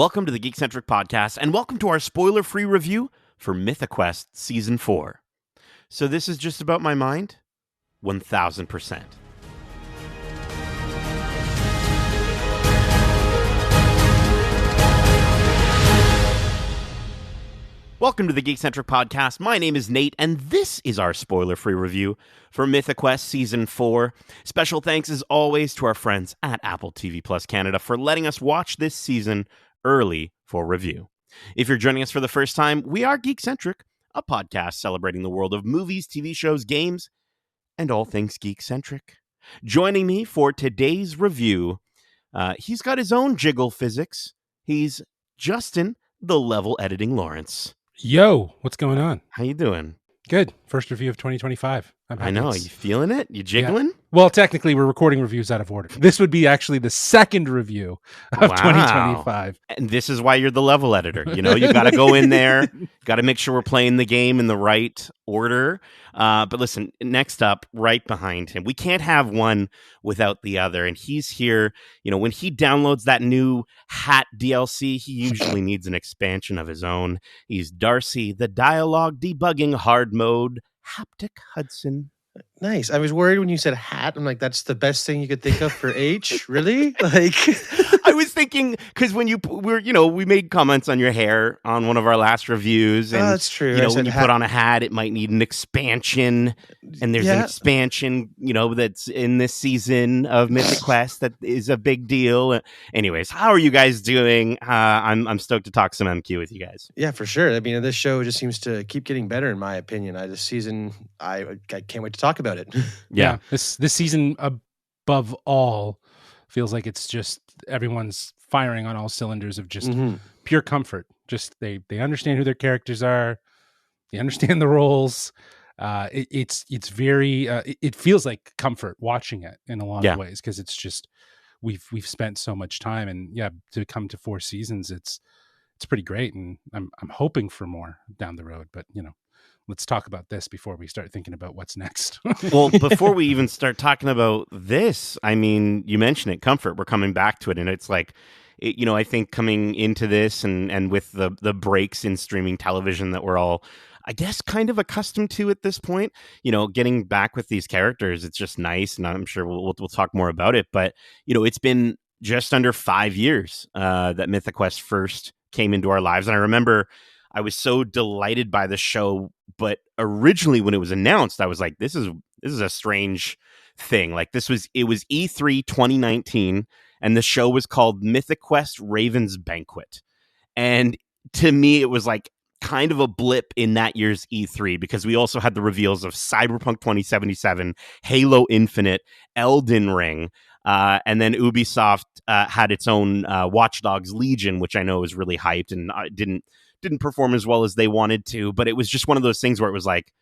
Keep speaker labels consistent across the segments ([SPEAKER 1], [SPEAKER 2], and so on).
[SPEAKER 1] Welcome to the Geekcentric podcast, and welcome to our spoiler-free review for Mythic Quest Season 4. So this is just about my mind? 1000%. Welcome to the Geekcentric podcast. My name is Nate, and this is our spoiler-free review for Mythic Quest Season 4. Special thanks, as always, to our friends at Apple TV Plus Canada for letting us watch this season early for review. If you're joining us for the first time, we are Geekcentric, a podcast celebrating the world of movies, TV shows, games, and all things geek-centric. Joining me for today's review, he's got his own jiggle physics. He's Justin, the level editing Lawrence.
[SPEAKER 2] Yo, what's going on?
[SPEAKER 1] How you doing?
[SPEAKER 2] Good. First review of 2025.
[SPEAKER 1] I know. Are you feeling it? You jiggling?
[SPEAKER 2] Yeah. Well, technically, we're recording reviews out of order. This would be actually the second review of 2025.
[SPEAKER 1] And this is why you're the level editor. You know, you got to go in there, got to make sure we're playing the game in the right order. But listen, next up, right behind him, we can't have one without the other. And he's here. You know, when he downloads that new Hat DLC, he usually needs an expansion of his own. He's Darcy, the dialogue debugging hard mode Haptic Hudson.
[SPEAKER 3] Nice. I was worried when you said hat. I'm like, that's the best thing you could think of for H. Really? Like,
[SPEAKER 1] I was thinking because when we made comments on your hair on one of our last reviews, and
[SPEAKER 3] that's true.
[SPEAKER 1] You know, when you put on a hat, it might need an expansion, and there's an expansion, you know, that's in this season of Mythic Quest that is a big deal. Anyways, how are you guys doing? I'm stoked to talk some MQ with you guys.
[SPEAKER 3] Yeah, for sure. I mean, this show just seems to keep getting better, in my opinion. This season, I can't wait to talk about it.
[SPEAKER 2] Yeah. This season, above all, feels like it's just everyone's firing on all cylinders of just pure comfort. Just they understand who their characters are, they understand the roles. It's very it feels like comfort watching it in a lot of ways, because it's just we've spent so much time, and to come to 4 seasons, it's pretty great, and I'm hoping for more down the road, but you know. Let's talk about this before we start thinking about what's next.
[SPEAKER 1] Well, before we even start talking about this, I mean, you mentioned it, comfort. We're coming back to it, and it's like, you know, I think coming into this and with the breaks in streaming television that we're all, I guess, kind of accustomed to at this point, you know, getting back with these characters, it's just nice, and I'm sure we'll talk more about it. But, you know, it's been just under 5 years that Mythic Quest first came into our lives, and I remember I was so delighted by the show, but originally when it was announced, I was like, this is a strange thing. Like it was E3 2019, and the show was called Mythic Quest Raven's Banquet. And to me, it was like kind of a blip in that year's E3, because we also had the reveals of Cyberpunk 2077, Halo Infinite, Elden Ring, and then Ubisoft had its own Watch Dogs Legion, which I know was really hyped and didn't perform as well as they wanted to, but it was just one of those things where it was like,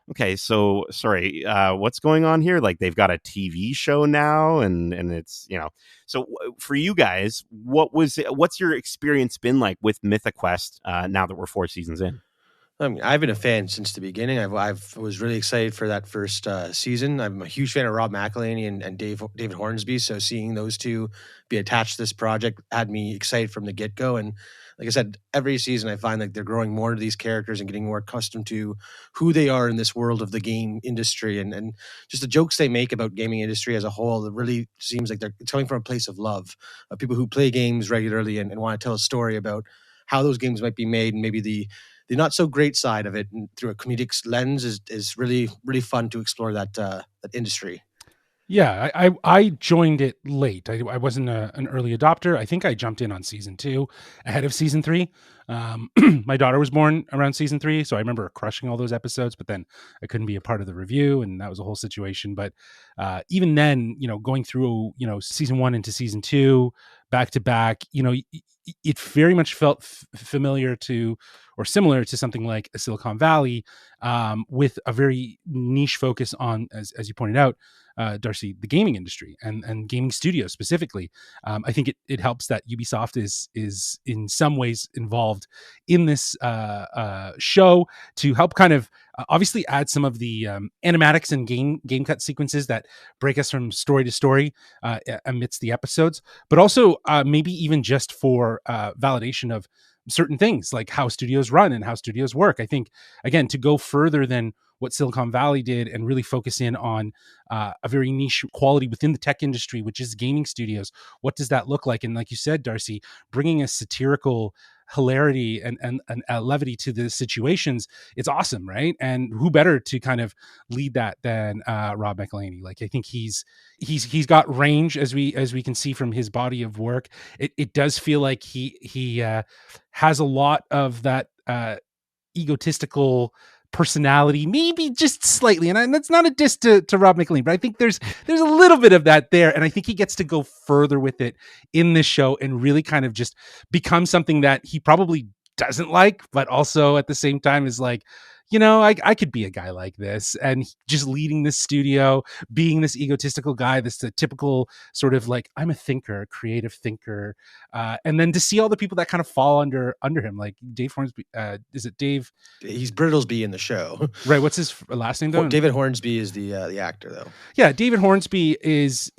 [SPEAKER 1] okay, so sorry, what's going on here? Like they've got a TV show now, and it's, you know, so for you guys, what's your experience been like with Mythic Quest now that we're 4 seasons in?
[SPEAKER 3] I mean, I've been a fan since the beginning. I was really excited for that first season. I'm a huge fan of Rob McElhenney and David Hornsby, so seeing those two be attached to this project had me excited from the get-go. And like I said, every season I find like they're growing more to these characters and getting more accustomed to who they are in this world of the game industry, and just the jokes they make about gaming industry as a whole. It really seems like it's coming from a place of love, of people who play games regularly and want to tell a story about how those games might be made, and maybe the not so great side of it, and through a comedic lens is really, really fun to explore that industry.
[SPEAKER 2] Yeah, I joined it late. I wasn't an early adopter. I think I jumped in on season 2 ahead of season 3. My daughter was born around season 3, so I remember crushing all those episodes, but then I couldn't be a part of the review, and that was a whole situation. But even then, you know, going through, you know, season 1 into season 2 back to back, you know, it very much felt familiar to, or similar to, something like a Silicon Valley, with a very niche focus on, as you pointed out, Darcy, the gaming industry and gaming studios specifically. I think it helps that Ubisoft is in some ways involved in this show to help kind of obviously add some of the animatics and game cut sequences that break us from story to story amidst the episodes, but also maybe even just for validation of certain things like how studios run and how studios work. I think, again, to go further than what Silicon Valley did and really focus in on a very niche quality within the tech industry, which is gaming studios. What does that look like? And like you said, Darcy, bringing a satirical hilarity and levity to the situations, it's awesome, right? And who better to kind of lead that than Rob McElhenney? Like, I think he's got range, as we can see from his body of work. It does feel like he has a lot of that egotistical personality, maybe just slightly, and that's not a diss to Rob McElhenney, but I think there's a little bit of that there, and I think he gets to go further with it in this show and really kind of just become something that he probably doesn't like, but also at the same time is like, I could be a guy like this, and just leading this studio, being this egotistical guy, this the typical sort of like, I'm a thinker, creative thinker, and then to see all the people that kind of fall under him, like Dave Hornsby. Is it Dave?
[SPEAKER 3] He's Brittlesby in the show,
[SPEAKER 2] right? What's his last name though?
[SPEAKER 3] David Hornsby is the actor though.
[SPEAKER 2] Yeah, David Hornsby is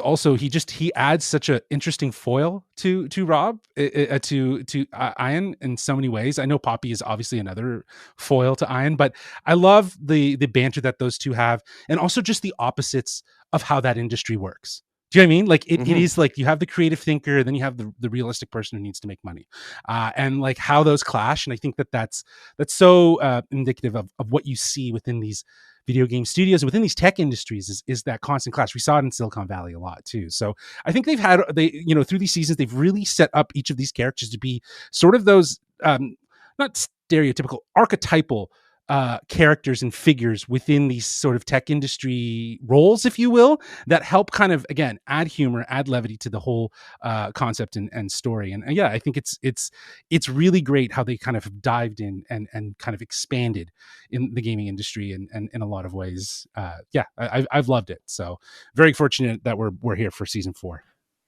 [SPEAKER 2] also, he adds such an interesting foil to Rob, to Ian in so many ways. I know Poppy is obviously another foil to Ian, but I love the banter that those two have, and also just the opposites of how that industry works. Do you know what I mean? Like it is like you have the creative thinker, and then you have the realistic person who needs to make money, and like how those clash. And I think that's so indicative of what you see within these video game studios, within these tech industries, is that constant clash. We saw it in Silicon Valley a lot too. So I think through these seasons, they've really set up each of these characters to be sort of those not stereotypical, archetypal characters and figures within these sort of tech industry roles, if you will, that help kind of, again, add humor, add levity to the whole concept and story. And yeah, I think it's really great how they kind of dived in and kind of expanded in the gaming industry and in a lot of ways. I've loved it. So very fortunate that we're here for season 4.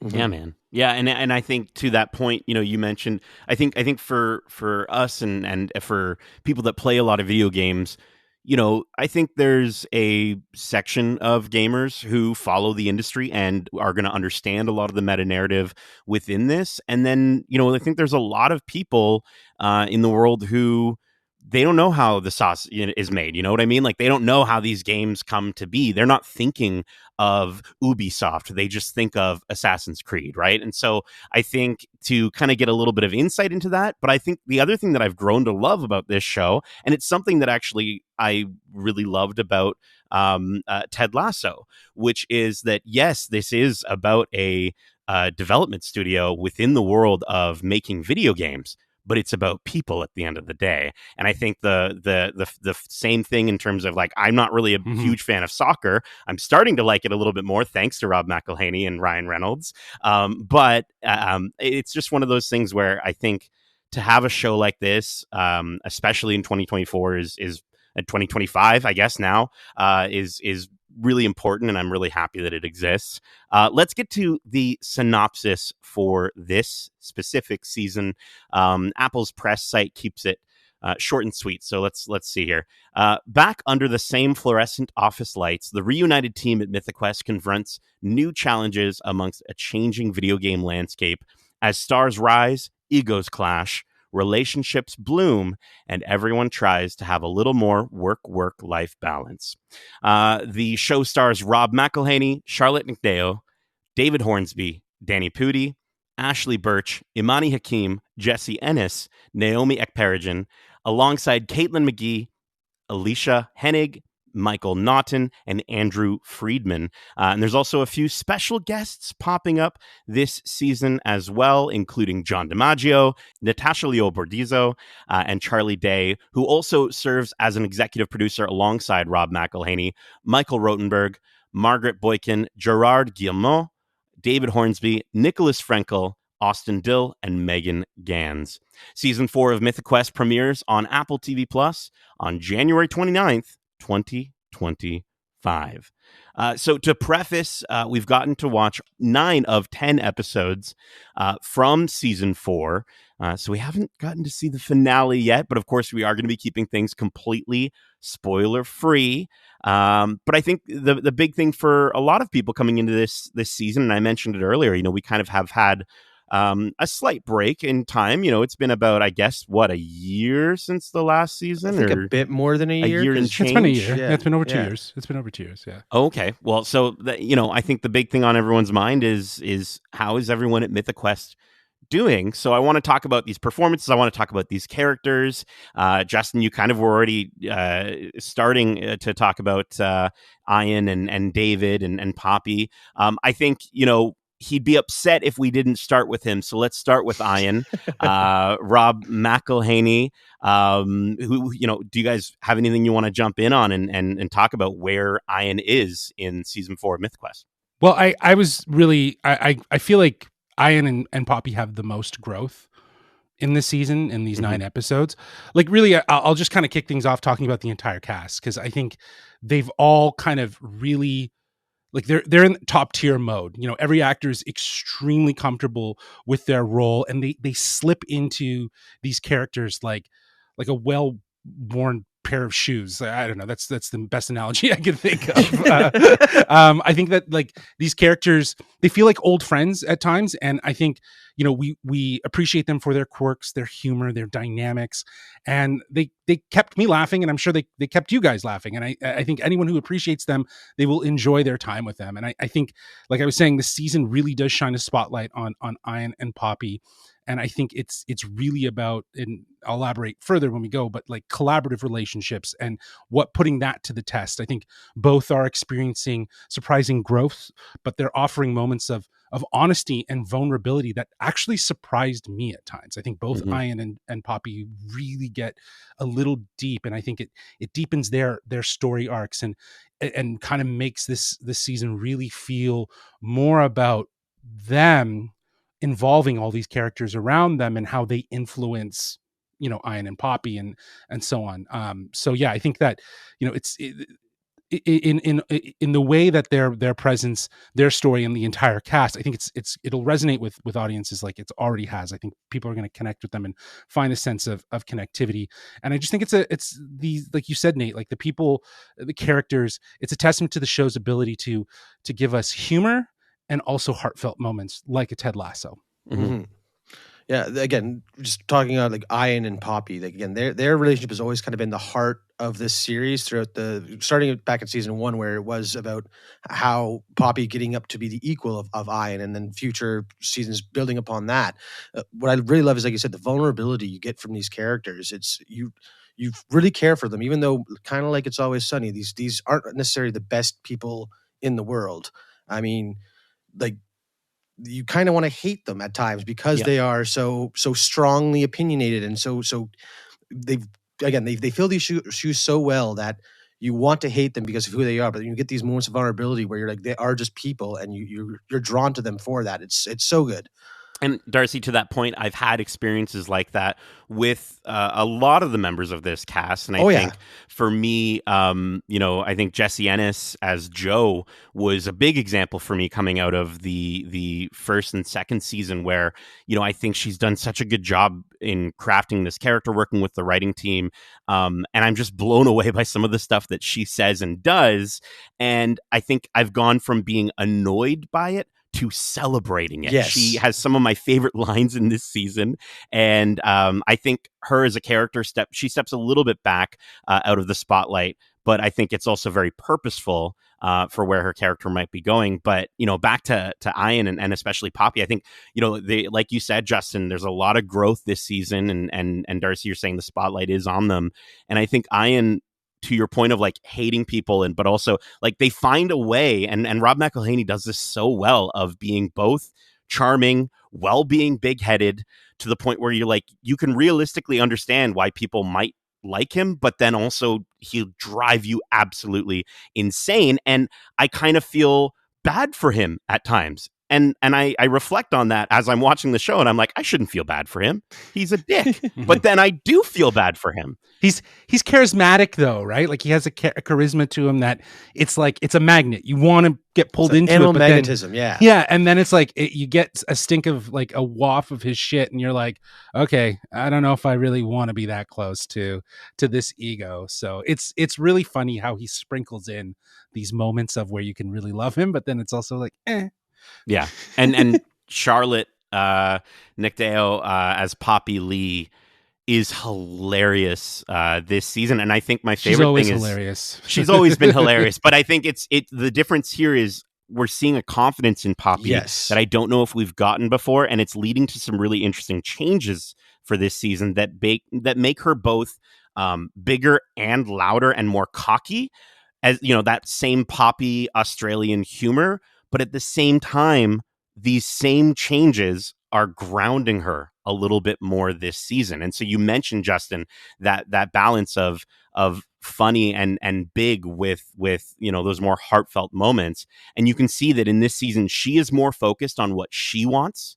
[SPEAKER 1] Yeah, man. Yeah, and I think to that point, you mentioned, I think for us and for people that play a lot of video games, I think there's a section of gamers who follow the industry and are going to understand a lot of the meta narrative within this. And then, I think there's a lot of people in the world who they don't know how the sauce is made. You know what I mean? Like, they don't know how these games come to be. They're not thinking of Ubisoft. They just think of Assassin's Creed, right? And so I think to kind of get a little bit of insight into that, but I think the other thing that I've grown to love about this show, and it's something that actually I really loved about Ted Lasso, which is that, yes, this is about a development studio within the world of making video games, but it's about people at the end of the day. And I think the same thing in terms of, like, I'm not really a huge fan of soccer. I'm starting to like it a little bit more thanks to Rob McElhenney and Ryan Reynolds. But it's just one of those things where I think to have a show like this, especially in 2024 is 2025, I guess now, is really important, and I'm really happy that it exists. Let's get to the synopsis for this specific season. Apple's press site keeps it short and sweet, so let's see here. Back under the same fluorescent office lights, the reunited team at Mythic Quest confronts new challenges amongst a changing video game landscape. As stars rise, egos clash, relationships bloom, and everyone tries to have a little more work-life balance. The show stars Rob McElhenney, Charlotte McDeo, David Hornsby, Danny Pudi, Ashley Birch, Imani Hakim, Jesse Ennis, Naomi Ekperigin, alongside Caitlin McGee, Alicia Hennig, Michael Naughton, and Andrew Friedman. And there's also a few special guests popping up this season as well, including John DiMaggio, Natasha Leo Bordizzo, and Charlie Day, who also serves as an executive producer alongside Rob McElhenney, Michael Rotenberg, Margaret Boykin, Gerard Guillemot, David Hornsby, Nicholas Frankel, Austin Dill, and Megan Gans. Season 4 of Mythic Quest premieres on Apple TV Plus on January 29th, 2024. 5. So to preface, we've gotten to watch 9 of 10 episodes from season 4. So we haven't gotten to see the finale yet, but of course we are going to be keeping things completely spoiler free. But I think the big thing for a lot of people coming into this season, and I mentioned it earlier, we kind of have had a slight break in time. It's been about, I guess, a year since the last season,
[SPEAKER 3] I think
[SPEAKER 1] or
[SPEAKER 3] a bit more than a
[SPEAKER 1] a
[SPEAKER 3] year.
[SPEAKER 1] year and
[SPEAKER 3] 'cause-
[SPEAKER 1] change.
[SPEAKER 2] It's been a year.
[SPEAKER 3] Yeah,
[SPEAKER 2] Yeah, it's been over 2
[SPEAKER 3] yeah.
[SPEAKER 2] years. It's been over 2 years. Yeah.
[SPEAKER 1] Okay. Well, so I think the big thing on everyone's mind is how is everyone at Mythic Quest doing? So I want to talk about these performances. I want to talk about these characters. Justin, you kind of were already starting to talk about Ian and David and Poppy. I think, he'd be upset if we didn't start with him. So let's start with Ian, Rob McElhaney. Who, do you guys have anything you want to jump in on and talk about where Ian is in season 4 of Mythic Quest?
[SPEAKER 2] Well, I was really I feel like Ian and Poppy have the most growth in this season in these 9 episodes. Like, really, I'll just kind of kick things off talking about the entire cast, because I think they've all kind of really, like, they're in top tier mode. Every actor is extremely comfortable with their role, and they slip into these characters like a well worn pair of shoes. I don't know. That's the best analogy I can think of. I think that, like, these characters, they feel like old friends at times, and I think we appreciate them for their quirks, their humor, their dynamics, and they kept me laughing, and I'm sure they kept you guys laughing. And I think anyone who appreciates them, they will enjoy their time with them. And I think, like I was saying, the season really does shine a spotlight on Ian and Poppy. And I think it's really about, and I'll elaborate further when we go, but like collaborative relationships and what putting that to the test. I think both are experiencing surprising growth, but they're offering moments of honesty and vulnerability that actually surprised me at times. I think both Ian and Poppy really get a little deep, and I think it deepens their story arcs and kind of makes this season really feel more about them involving all these characters around them and how they influence Ian and Poppy and so on. So yeah, I think that it's in the way that their presence, their story, and the entire cast, I think it'll resonate with audiences like it already has. I think people are going to connect with them and find a sense of connectivity. And I just think it's the, like you said, Nate, like the people, the characters, it's a testament to the show's ability to give us humor and also heartfelt moments like a Ted Lasso.
[SPEAKER 3] Mhm. Yeah, again, just talking about like Ian and Poppy, like, again, their relationship has always kind of been the heart of this series throughout starting back in season 1, where it was about how Poppy getting up to be the equal of Ian, and then future seasons building upon that. What I really love is, like you said, the vulnerability you get from these characters. It's you really care for them, even though, kind of like It's Always Sunny, these aren't necessarily the best people in the world. I mean, like, you kind of want to hate them at times because
[SPEAKER 1] Yeah.
[SPEAKER 3] they are so strongly opinionated, and so they've they fill these shoes so well that you want to hate them because of who they are. But you get these moments of vulnerability where you're like, they are just people, and you're drawn to them for that. It's so good.
[SPEAKER 1] And Darcy, to that point, I've had experiences like that with a lot of the members of this cast, and I think for me, I think Jesse Ennis as Joe was a big example for me coming out of the first and second season, where I think she's done such a good job in crafting this character, working with the writing team, and I'm just blown away by some of the stuff that she says and does. And I think I've gone from being annoyed by it to celebrating it.
[SPEAKER 3] Yes.
[SPEAKER 1] She has some of my favorite lines in this season, and I think her as a character steps a little bit back out of the spotlight, but I think it's also very purposeful for where her character might be going. But back to Ian and especially Poppy, I think they, like you said, Justin, there's a lot of growth this season, and Darcy, you're saying the spotlight is on them, and I think Ian, to your point of like hating people, but also like they find a way, and Rob McElhaney does this so well, of being both charming while being big-headed, to the point where you're like, you can realistically understand why people might like him, but then also he'll drive you absolutely insane. And I kind of feel bad for him at times. and I reflect on that as I'm watching the show, and I'm like, I shouldn't feel bad for him. He's a dick. But then I do feel bad for him.
[SPEAKER 2] He's charismatic though, right? Like he has a charisma to him that it's like it's a magnet. You want to get pulled into
[SPEAKER 3] animal
[SPEAKER 2] it, but
[SPEAKER 3] magnetism.
[SPEAKER 2] yeah, and then it's like you get a stink of like a waft of his shit, and you're like, okay, I don't know if I really want to be that close to this ego. So it's really funny how he sprinkles in these moments of where you can really love him, but then it's also like, eh.
[SPEAKER 1] Yeah, and Charlotte Nicdeo as Poppy Lee is hilarious this season, and I think my favorite thing is
[SPEAKER 2] hilarious.
[SPEAKER 1] She's always been hilarious, but I think it's the difference here is we're seeing a confidence in Poppy that I don't know if we've gotten before, and it's leading to some really interesting changes for this season that make her both bigger and louder and more cocky, as you know, that same Poppy Australian humor, but at the same time these same changes are grounding her a little bit more this season. And so you mentioned, Justin, that balance of funny and big with you know, those more heartfelt moments. And you can see that in this season she is more focused on what she wants,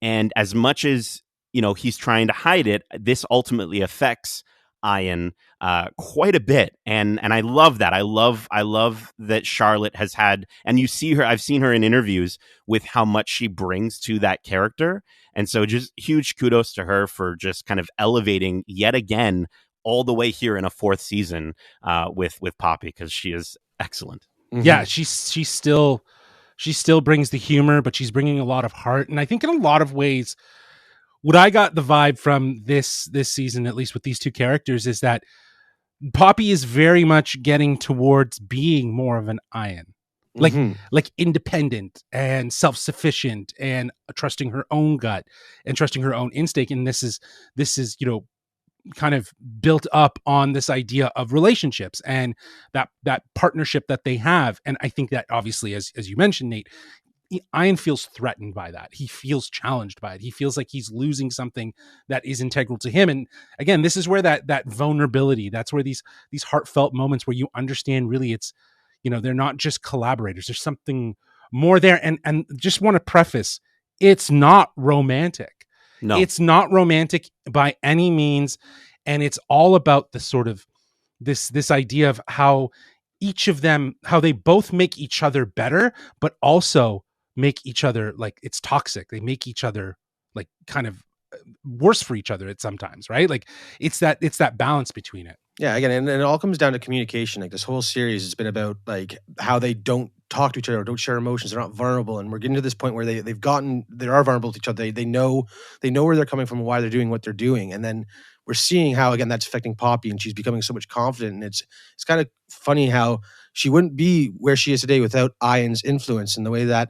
[SPEAKER 1] and as much as, you know, he's trying to hide it, this ultimately affects Ian quite a bit, and I love that. I love that Charlotte has had, and you see her. I've seen her in interviews with how much she brings to that character, and so just huge kudos to her for just kind of elevating yet again all the way here in a fourth season with Poppy, because she is excellent.
[SPEAKER 2] Mm-hmm. Yeah, she still brings the humor, but she's bringing a lot of heart, and I think in a lot of ways, what I got the vibe from this season, at least with these two characters, is that Poppy is very much getting towards being more of an Ian, like independent and self-sufficient and trusting her own gut and trusting her own instinct. And this is, you know, kind of built up on this idea of relationships and that partnership that they have. And I think that obviously, as you mentioned, Nate, Ian feels threatened by that. He feels challenged by it. He feels like he's losing something that is integral to him. And again, this is where that vulnerability, that's where these heartfelt moments where you understand really it's, you know, they're not just collaborators. There's something more there. And just want to preface, it's not romantic.
[SPEAKER 1] No,
[SPEAKER 2] it's not romantic by any means. And it's all about the sort of this idea of how each of them, how they both make each other better, but also make each other, like, it's toxic. They make each other like kind of worse for each other at sometimes, right? Like it's that balance between it.
[SPEAKER 3] Yeah, again, and it all comes down to communication. Like this whole series has been about like how they don't talk to each other, or don't share emotions, they're not vulnerable, and we're getting to this point where they are vulnerable to each other. They know where they're coming from and why they're doing what they're doing, and then we're seeing how again that's affecting Poppy, and she's becoming so much confident. And it's kind of funny how she wouldn't be where she is today without Ian's influence, and the way that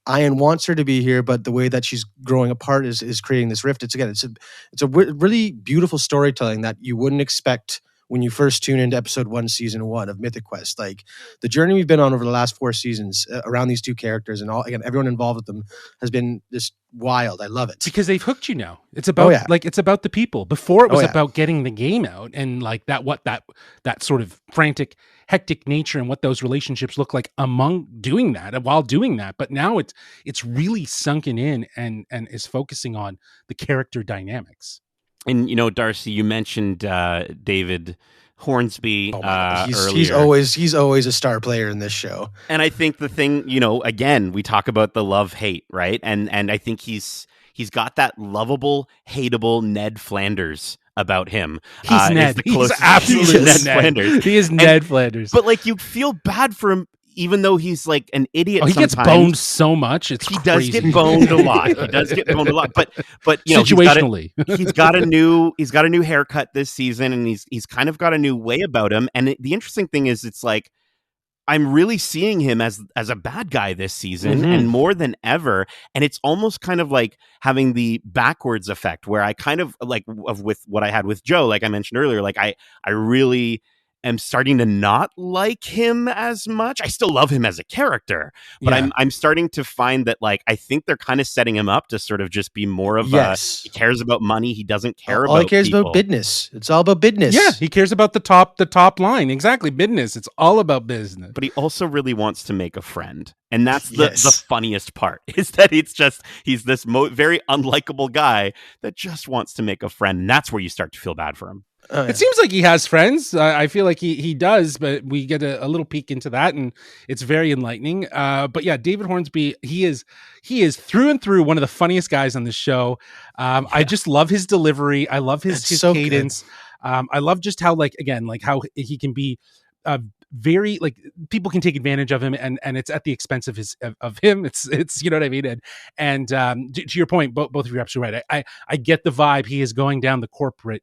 [SPEAKER 3] Ian wants her to be here, but the way that she's growing apart is creating this rift. It's a really beautiful storytelling that you wouldn't expect when you first tune into episode 1, season 1 of Mythic Quest. Like the journey we've been on over the last 4 seasons around these two characters and everyone involved with them has been just wild. I love it
[SPEAKER 2] because they've hooked you now. It's about it's about the people. Before it was about getting the game out and like that sort of frantic, hectic nature and what those relationships look like among doing that while doing that. But now it's really sunken in and is focusing on the character dynamics.
[SPEAKER 1] And, you know, Darcy, you mentioned David Hornsby
[SPEAKER 3] earlier. He's always a star player in this show.
[SPEAKER 1] And I think the thing, you know, again, we talk about the love-hate, right? And I think he's got that lovable, hateable Ned Flanders about him.
[SPEAKER 2] He's Ned. He's absolutely Ned Flanders. He is Ned Flanders.
[SPEAKER 1] But, like, you feel bad for him, even though he's like an idiot.
[SPEAKER 2] He gets boned so much. He
[SPEAKER 1] does get boned a lot. But you know,
[SPEAKER 2] situationally,
[SPEAKER 1] he's got a new haircut this season, and he's kind of got a new way about him. And the interesting thing is, it's like I'm really seeing him as a bad guy this season, and more than ever. And it's almost kind of like having the backwards effect, where I kind of like with what I had with Joe, like I mentioned earlier, like I really am starting to not like him as much. I still love him as a character, but I'm starting to find that like I think they're kind of setting him up to sort of just be more of a he cares about money. He doesn't care
[SPEAKER 3] all
[SPEAKER 1] about
[SPEAKER 3] he cares
[SPEAKER 1] people.
[SPEAKER 3] about business. It's all about business.
[SPEAKER 2] Yeah, he cares about the top line. Exactly, business. It's all about business.
[SPEAKER 1] But he also really wants to make a friend. And that's the funniest part, is that it's just, he's this very unlikable guy that just wants to make a friend. And that's where you start to feel bad for him.
[SPEAKER 2] It seems like he has friends. I feel like he does, but we get a little peek into that, and it's very enlightening. But yeah, David Hornsby, he is through and through one of the funniest guys on the show. I just love his delivery. I love his cadence. I love just how how he can be very like people can take advantage of him, and it's at the expense of him. It's you know what I mean. And to your point, both of you are absolutely right. I get the vibe. He is going down the corporate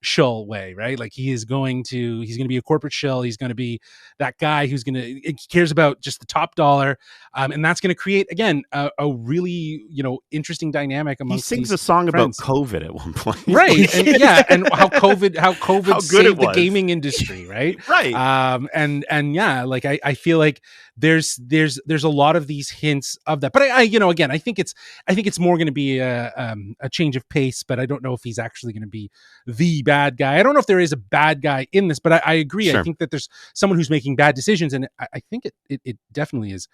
[SPEAKER 2] shill way, right? Like he's going to be a corporate shill. He's going to be that guy who's he cares about just the top dollar, and that's going to create again a really interesting dynamic amongst.
[SPEAKER 1] He sings a song about COVID at one point,
[SPEAKER 2] right? And and how COVID saved the gaming industry, right?
[SPEAKER 1] Right.
[SPEAKER 2] And yeah, like I feel like there's a lot of these hints of that, but I again I think it's more going to be a change of pace, but I don't know if he's actually going to be the bad guy. I don't know if there is a bad guy in this, but I agree. Sure. I think that there's someone who's making bad decisions, and I think it definitely is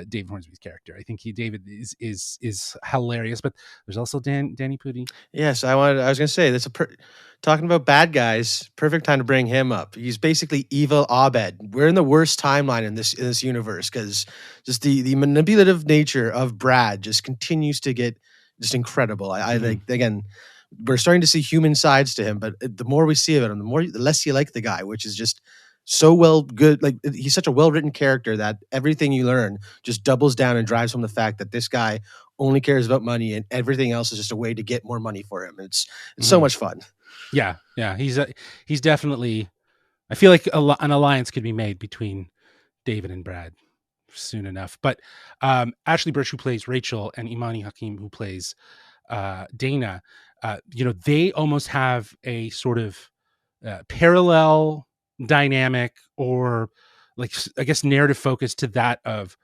[SPEAKER 2] David Hornsby's character. I think David is hilarious, but there's also Danny Pudi.
[SPEAKER 3] Yes, I was going to say that's talking about bad guys. Perfect time to bring him up. He's basically evil Abed. We're in the worst timeline in this universe because just the manipulative nature of Brad just continues to get just incredible. I like again. We're starting to see human sides to him, but the more we see of him, the less you like the guy, which is just so good. Like he's such a well-written character that everything you learn just doubles down and drives home the fact that this guy only cares about money and everything else is just a way to get more money for him. It's so much fun.
[SPEAKER 2] Yeah. He's definitely. I feel like an alliance could be made between David and Brad soon enough. But Ashley Birch, who plays Rachel, and Imani Hakim, who plays Dana. They almost have a sort of parallel dynamic, or like I guess narrative focus to that of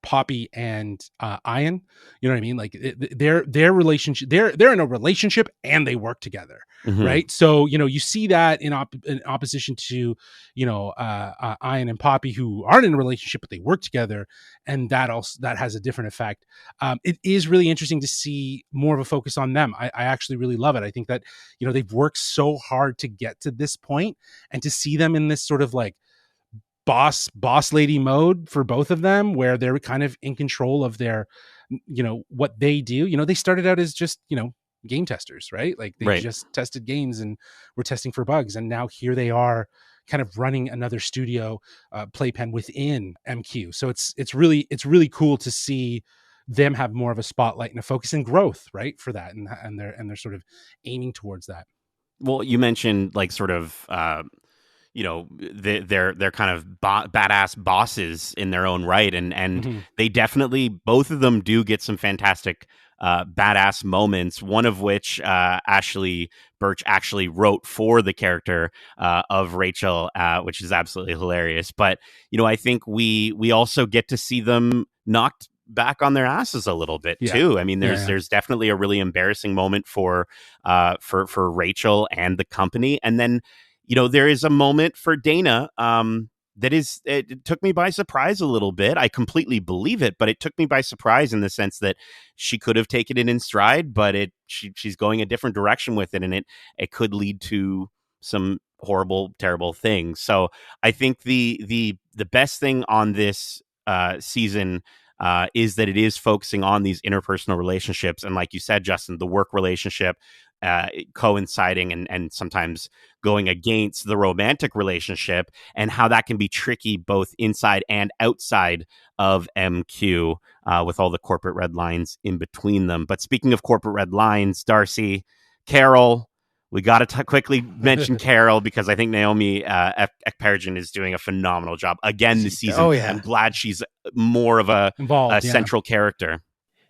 [SPEAKER 2] Poppy and Ian. You know what I mean? Like their relationship, they're in a relationship and they work together, right? So you see that in opposition to Ian and Poppy, who aren't in a relationship but they work together, and that has a different effect. It is really interesting to see more of a focus on them. I actually really love it. I think that they've worked so hard to get to this point, and to see them in this sort of like boss lady mode for both of them, where they're kind of in control of their what they do. They started out as just game testers, right? Like they just tested games and were testing for bugs, and now here they are kind of running another studio playpen within MQ. So it's really cool to see them have more of a spotlight and a focus and growth, right, for that, and they're sort of aiming towards that.
[SPEAKER 1] Well, you mentioned like sort of they're kind of badass bosses in their own right, and they definitely, both of them do get some fantastic badass moments, one of which Ashley Birch actually wrote for the character of Rachel, which is absolutely hilarious. But I think we also get to see them knocked back on their asses a little bit too. I mean, there's definitely a really embarrassing moment for Rachel and the company, and then there is a moment for Dana it took me by surprise a little bit. I completely believe it, but it took me by surprise in the sense that she could have taken it in stride, but she's going a different direction with it, and it could lead to some horrible, terrible things. So I think the best thing on this season is that it is focusing on these interpersonal relationships, and like you said, Justin, the work relationship coinciding and sometimes going against the romantic relationship, and how that can be tricky both inside and outside of MQ with all the corporate red lines in between them. But speaking of corporate red lines, Darcy, Carol, we got to quickly mention Carol, because I think Naomi Ekperigin is doing a phenomenal job again this season. I'm glad she's more of a central character.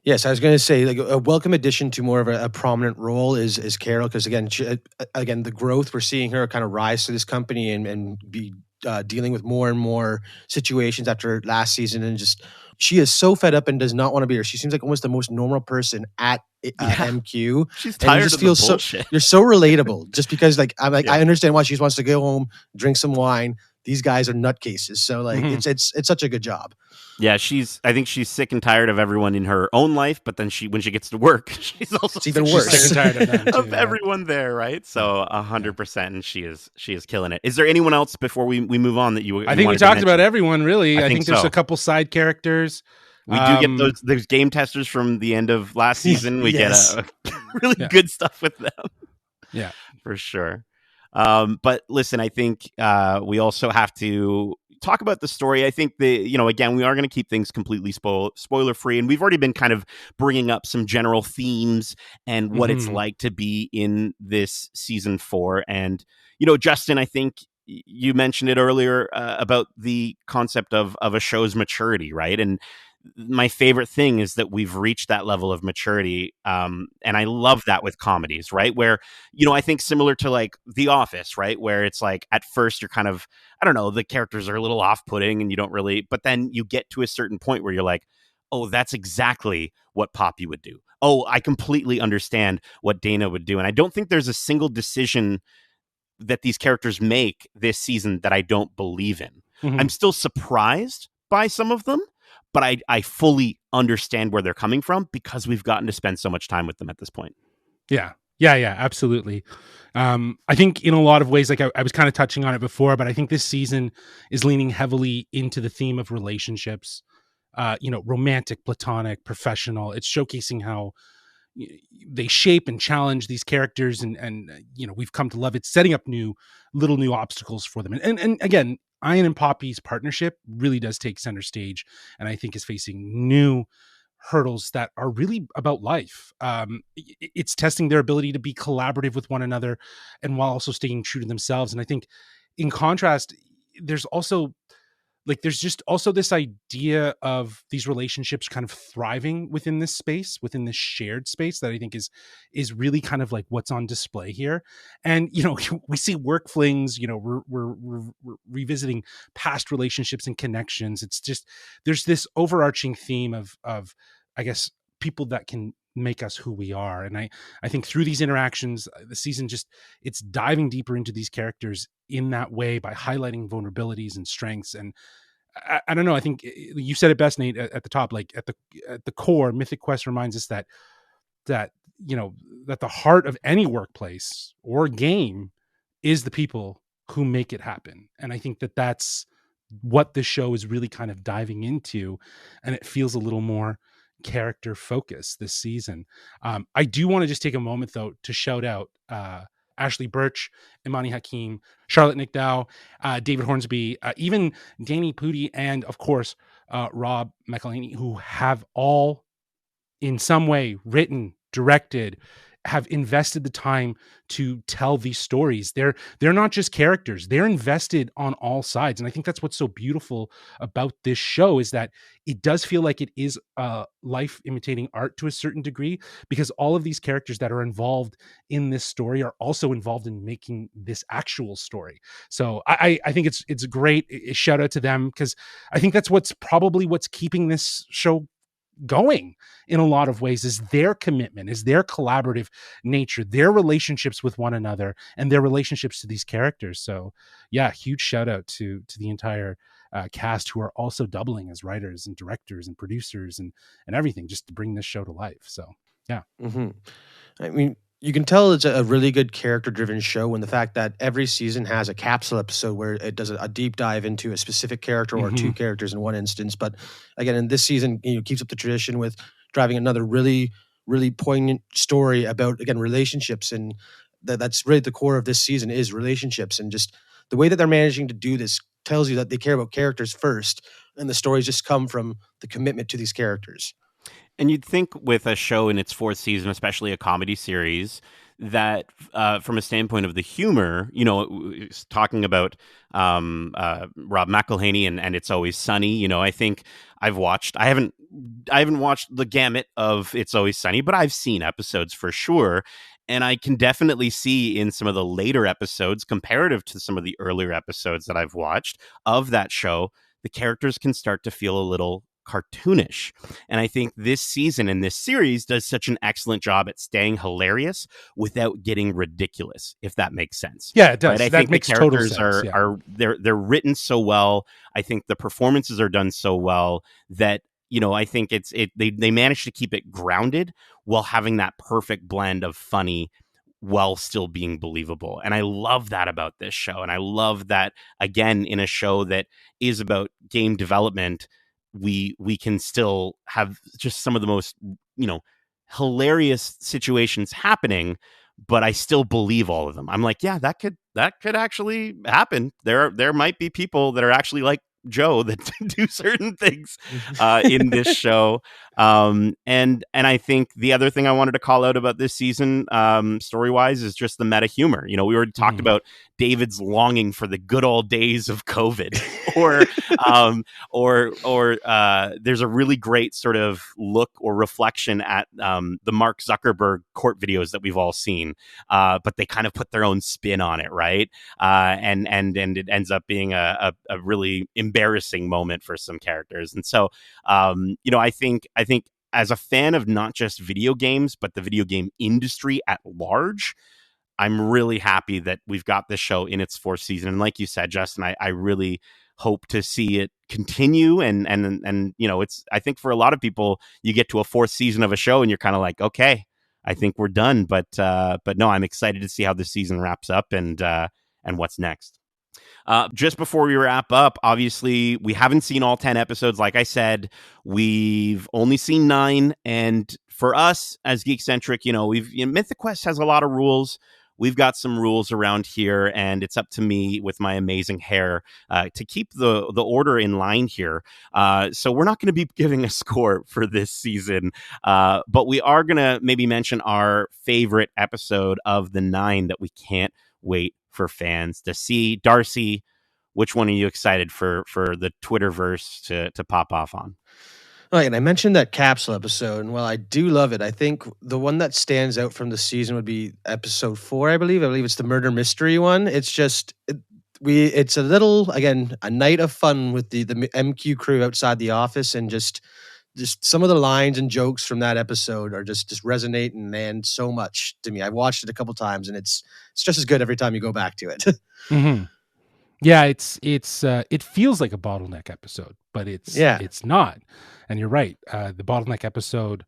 [SPEAKER 3] Yes, I was going to say like a welcome addition to more of a prominent role is Carol, because again, again, the growth we're seeing her kind of rise to this company and be dealing with more and more situations after last season, and just she is so fed up and does not want to be here. She seems like almost the most normal person at
[SPEAKER 1] Yeah,
[SPEAKER 3] MQ,
[SPEAKER 1] she's
[SPEAKER 3] and you
[SPEAKER 1] tired
[SPEAKER 3] just
[SPEAKER 1] of the
[SPEAKER 3] feel so
[SPEAKER 1] bullshit.
[SPEAKER 3] you're so relatable just because like I'm like I
[SPEAKER 1] Yeah.
[SPEAKER 3] understand why she just wants to go home, drink some wine. These guys are nutcases, so like
[SPEAKER 2] Mhm.
[SPEAKER 3] it's such a good job.
[SPEAKER 1] Yeah, I think she's sick and tired of everyone in her own life, but then when she gets to work, she's also
[SPEAKER 3] It's
[SPEAKER 1] sick
[SPEAKER 3] even
[SPEAKER 1] and
[SPEAKER 2] She's sick
[SPEAKER 3] worse.
[SPEAKER 2] and
[SPEAKER 1] tired
[SPEAKER 2] tired of them too.
[SPEAKER 1] of
[SPEAKER 2] Yeah.
[SPEAKER 1] everyone there, right?
[SPEAKER 2] Yeah.
[SPEAKER 1] So
[SPEAKER 2] Yeah.
[SPEAKER 1] 100%, and she is killing it. Is there anyone else before we move on that
[SPEAKER 2] I
[SPEAKER 1] you
[SPEAKER 2] think we
[SPEAKER 1] wanted to
[SPEAKER 2] talked about
[SPEAKER 1] mention?
[SPEAKER 2] everyone really.
[SPEAKER 1] I
[SPEAKER 2] I
[SPEAKER 1] think
[SPEAKER 2] think there's a
[SPEAKER 1] so.
[SPEAKER 2] couple side characters.
[SPEAKER 1] We do get those game testers from the end of last season. We get
[SPEAKER 3] Yes.
[SPEAKER 1] a really
[SPEAKER 2] Yeah.
[SPEAKER 1] good stuff with them.
[SPEAKER 2] Yeah.
[SPEAKER 1] For sure. But listen, I think we also have to talk about the story. I think again, we are going to keep things completely spoiler free, and we've already been kind of bringing up some general themes and what it's
[SPEAKER 2] Hmm.
[SPEAKER 1] like to be in this season 4. And Justin, I think you mentioned it earlier about the concept of a show's maturity, right? And my favorite thing is that we've reached that level of maturity, and I love that with comedies, right? Where I think similar to like The Office, right? Where it's like at first you're kind of, I don't know, the characters are a little off putting and you don't really, but then you get to a certain point where you're like, oh, that's exactly what Poppy would do. Oh, I completely understand what Dana would do. And I don't think there's a single decision that these characters make this season that I don't believe in.
[SPEAKER 2] Hmm.
[SPEAKER 1] I'm still surprised by some of them, but I fully understand where they're coming from because we've gotten to spend so much time with them at this point.
[SPEAKER 2] Yeah. Yeah. Yeah. Absolutely. I think in a lot of ways, like I was kind of touching on it before, but I think this season is leaning heavily into the theme of relationships. Romantic, platonic, professional. It's showcasing how they shape and challenge these characters, and we've come to love it, setting up new obstacles for them, and again, Ian and Poppy's partnership really does take center stage, and I think is facing new hurdles that are really about life. It's testing their ability to be collaborative with one another, and while also staying true to themselves. And I think, in contrast, there's also there's just also this idea of these relationships kind of thriving within this space, within this shared space, that I think is really kind of like what's on display here. And we see work flings. We're revisiting past relationships and connections. It's just, there's this overarching theme of I guess people that can make us who we are. And I think through these interactions, the season just, it's diving deeper into these characters in that way by highlighting vulnerabilities and strengths. And I don't know. I think you said it best, Nate, at the top. Like at the core, Mythic Quest reminds us that that the heart of any workplace or game is the people who make it happen. And I think that that's what this show is really kind of diving into, and it feels a little more character focused this season. I do want to just take a moment though to shout out Ashley Birch, Imani Hakim, Charlotte Nickdow, David Hornsby, even Danny Pudi, and of course Rob McElhaney, who have all in some way written, directed, have invested the time to tell these stories. They're not just characters, they're invested on all sides. And I think that's what's so beautiful about this show, is that it does feel like it is life imitating art to a certain degree, because all of these characters that are involved in this story are also involved in making this actual story. So I think it's a great shout out to them, because I think that's what's keeping this show going in a lot of ways, is their commitment, is their collaborative nature, their relationships with one another, and their relationships to these characters. So yeah, huge shout out to the entire cast, who are also doubling as writers and directors and producers and everything, just to bring this show to life. So yeah.
[SPEAKER 3] Hmm. I mean, you can tell it's a really good character-driven show, and the fact that every season has a capsule episode where it does a deep dive into a specific character or
[SPEAKER 2] Mm-hmm.
[SPEAKER 3] two characters in one instance. But again, in this season, keeps up the tradition with driving another really, really poignant story about, again, relationships, and that's really the core of this season, is relationships, and just the way that they're managing to do this tells you that they care about characters first, and the stories just come from the commitment to these characters.
[SPEAKER 1] And you'd think with a show in its 4th season, especially a comedy series, that from a standpoint of the humor, talking about Rob McElhenney and It's Always Sunny, I think I haven't watched the gamut of It's Always Sunny, but I've seen episodes for sure. And I can definitely see in some of the later episodes, comparative to some of the earlier episodes that I've watched of that show, the characters can start to feel a little cartoonish. And I think this season and this series does such an excellent job at staying hilarious without getting ridiculous, if that makes sense.
[SPEAKER 2] Yeah, it does.
[SPEAKER 1] Right? I
[SPEAKER 2] That
[SPEAKER 1] think the
[SPEAKER 2] makes total
[SPEAKER 1] characters
[SPEAKER 2] sense.
[SPEAKER 1] are they're written so well. I think the performances are done so well that I think they managed to keep it grounded while having that perfect blend of funny while still being believable. And I love that about this show. And I love that, again, in a show that is about game development, we can still have just some of the most, hilarious situations happening, but I still believe all of them. I'm like, yeah, that could actually happen. There might be people that are actually like Joe that do certain things in this show. And I think the other thing I wanted to call out about this season, story wise, is just the meta humor. We already talked about David's longing for the good old days of COVID, or there's a really great sort of look or reflection at the Mark Zuckerberg court videos that we've all seen, but they kind of put their own spin on it, right? And it ends up being a really embarrassing moment for some characters. And so, I think as a fan of not just video games, but the video game industry at large, I'm really happy that we've got this show in its fourth season. And like you said, Justin, I really hope to see it continue. And it's, I think for a lot of people, you get to a fourth season of a show and you're kind of like, okay, I think we're done. But no, I'm excited to see how this season wraps up and what's next. Just before we wrap up, obviously, we haven't seen all 10 episodes. Like I said, we've only seen 9. And for us as Geekcentric, Mythic Quest has a lot of rules. We've got some rules around here, and it's up to me with my amazing hair to keep the order in line here. So we're not going to be giving a score for this season, but we are going to maybe mention our favorite episode of the 9 that we can't wait for fans to see. Darcy, which one are you excited for the Twitterverse to pop off on?
[SPEAKER 3] Right, and I mentioned that capsule episode, and while I do love it, I think the one that stands out from the season would be episode 4, I believe. I believe it's the murder mystery one. It's just it's a little, again, a night of fun with the MQ crew outside the office, and just some of the lines and jokes from that episode are just resonate and land so much to me. I've watched it a couple times, and it's just as good every time you go back to it.
[SPEAKER 2] Mm-hmm. Yeah, it feels like a bottleneck episode, but it's not. And you're right. The bottleneck episode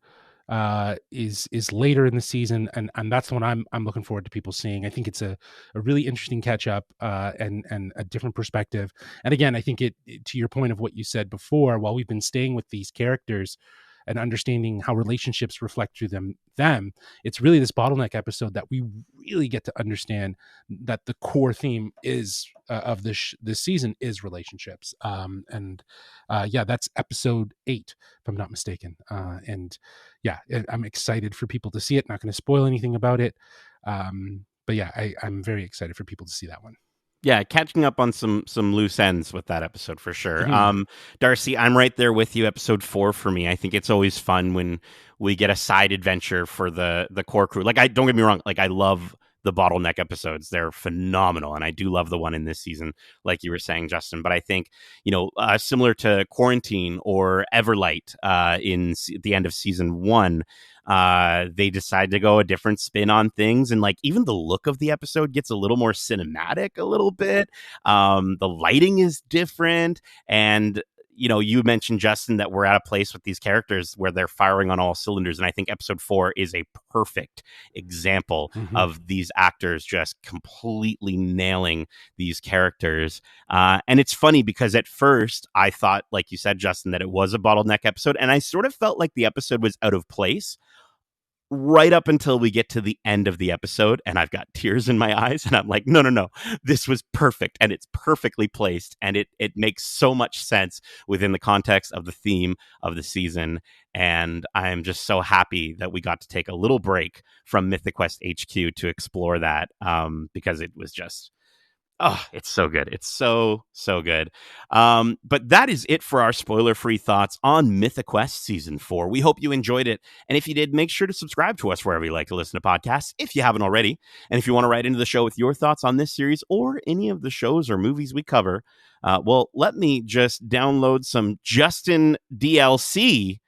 [SPEAKER 2] is later in the season, and that's the one I'm looking forward to people seeing. I think it's a really interesting catch up and a different perspective. And again, I think it to your point of what you said before, while we've been staying with these characters and understanding how relationships reflect through them, it's really this bottleneck episode that we really get to understand that the core theme is of this season is relationships. That's episode 8, if I'm not mistaken. And yeah, I'm excited for people to see it. Not going to spoil anything about it. But yeah, I'm very excited for people to see that one.
[SPEAKER 1] Yeah, catching up on some loose ends with that episode for sure.
[SPEAKER 2] Mm-hmm.
[SPEAKER 1] Darcy, I'm right there with you. Episode 4 for me. I think it's always fun when we get a side adventure for the core crew. Like, I don't get me wrong. Like, I love the bottleneck episodes. They're phenomenal, and I do love the one in this season, like you were saying, Justin. But I think similar to Quarantine or Everlight in the end of season 1. They decide to go a different spin on things, and like even the look of the episode gets a little more cinematic a little bit. The lighting is different, and you mentioned, Justin, that we're at a place with these characters where they're firing on all cylinders, and I think episode 4 is a perfect example of these actors just completely nailing these characters. And it's funny because at first I thought, like you said, Justin, that it was a bottleneck episode, and I sort of felt like the episode was out of place. right up until we get to the end of the episode, and I've got tears in my eyes, and I'm like, no, this was perfect, and it's perfectly placed, and it makes so much sense within the context of the theme of the season. And I'm just so happy that we got to take a little break from Mythic Quest HQ to explore that, because it was just, oh, it's so good. It's so good. But that is it for our spoiler-free thoughts on Mythic Quest Season 4. We hope you enjoyed it. And if you did, make sure to subscribe to us wherever you like to listen to podcasts, if you haven't already. And if you want to write into the show with your thoughts on this series or any of the shows or movies we cover, well, let me just download some Justin DLC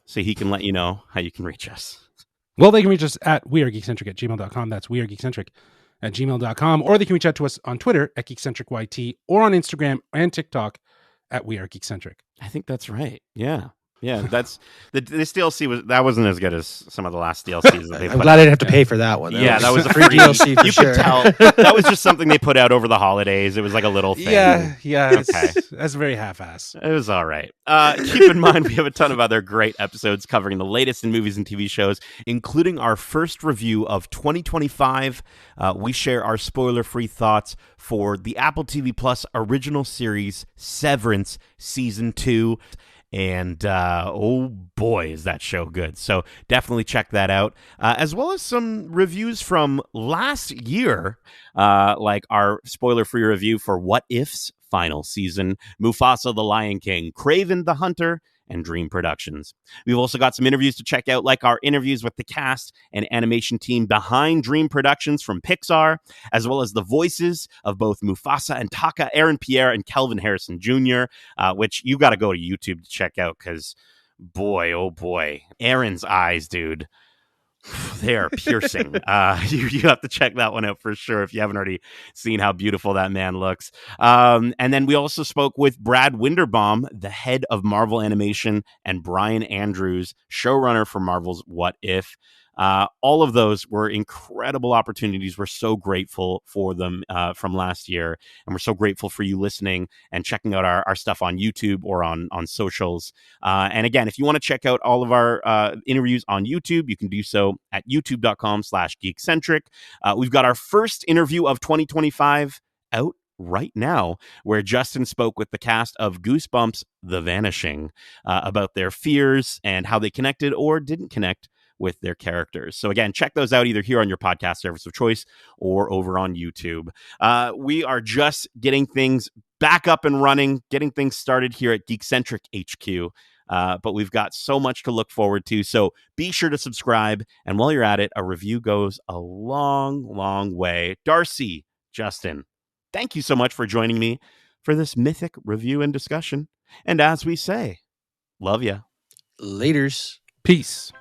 [SPEAKER 1] so he can let you know how you can reach us.
[SPEAKER 2] Well, they can reach us at wearegeekcentric@gmail.com. That's wearegeekcentric@gmail.com. Or they can reach out to us on Twitter at GeekcentricYT or on Instagram and TikTok at wearegeekcentric.
[SPEAKER 1] I think that's right. Yeah. That's this DLC wasn't as good as some of the last DLCs that they put
[SPEAKER 3] I'm glad
[SPEAKER 1] out.
[SPEAKER 3] I didn't have to pay for that one.
[SPEAKER 1] That was a
[SPEAKER 3] free DLC for
[SPEAKER 1] you
[SPEAKER 3] sure.
[SPEAKER 1] could tell that was just something they put out over the holidays. It was like a little thing.
[SPEAKER 2] Yeah.
[SPEAKER 1] Okay.
[SPEAKER 2] That's very half-ass.
[SPEAKER 1] It was all right. Keep in mind, we have a ton of other great episodes covering the latest in movies and TV shows, including our first review of 2025. We share our spoiler-free thoughts for the Apple TV Plus original series Severance Season 2. And oh boy, is that show good. So definitely check that out, as well as some reviews from last year, like our spoiler-free review for What If's final season, Mufasa the Lion King, Kraven the Hunter, and Dream Productions. We've also got some interviews to check out, like our interviews with the cast and animation team behind Dream Productions from Pixar, as well as the voices of both Mufasa and Taka, Aaron Pierre, and Kelvin Harrison Jr., which you got to go to YouTube to check out, because boy, oh boy, Aaron's eyes, dude. They are piercing. You have to check that one out for sure if you haven't already seen how beautiful that man looks. And then we also spoke with Brad Winderbaum, the head of Marvel Animation, and Brian Andrews, showrunner for Marvel's What If. All of those were incredible opportunities. We're so grateful for them from last year. And we're so grateful for you listening and checking out our stuff on YouTube or on socials. And again, if you want to check out all of our interviews on YouTube, you can do so at youtube.com/geekcentric. We've got our first interview of 2025 out right now, where Justin spoke with the cast of Goosebumps The Vanishing about their fears and how they connected or didn't connect with their characters. So again, check those out either here on your podcast service of choice or over on YouTube. We are just getting things back up and running, getting things started here at Geekcentric HQ. But we've got so much to look forward to. So be sure to subscribe. And while you're at it, a review goes a long, long way. Darcy, Justin, thank you so much for joining me for this Mythic review and discussion. And as we say, love ya.
[SPEAKER 3] Laters.
[SPEAKER 2] Peace.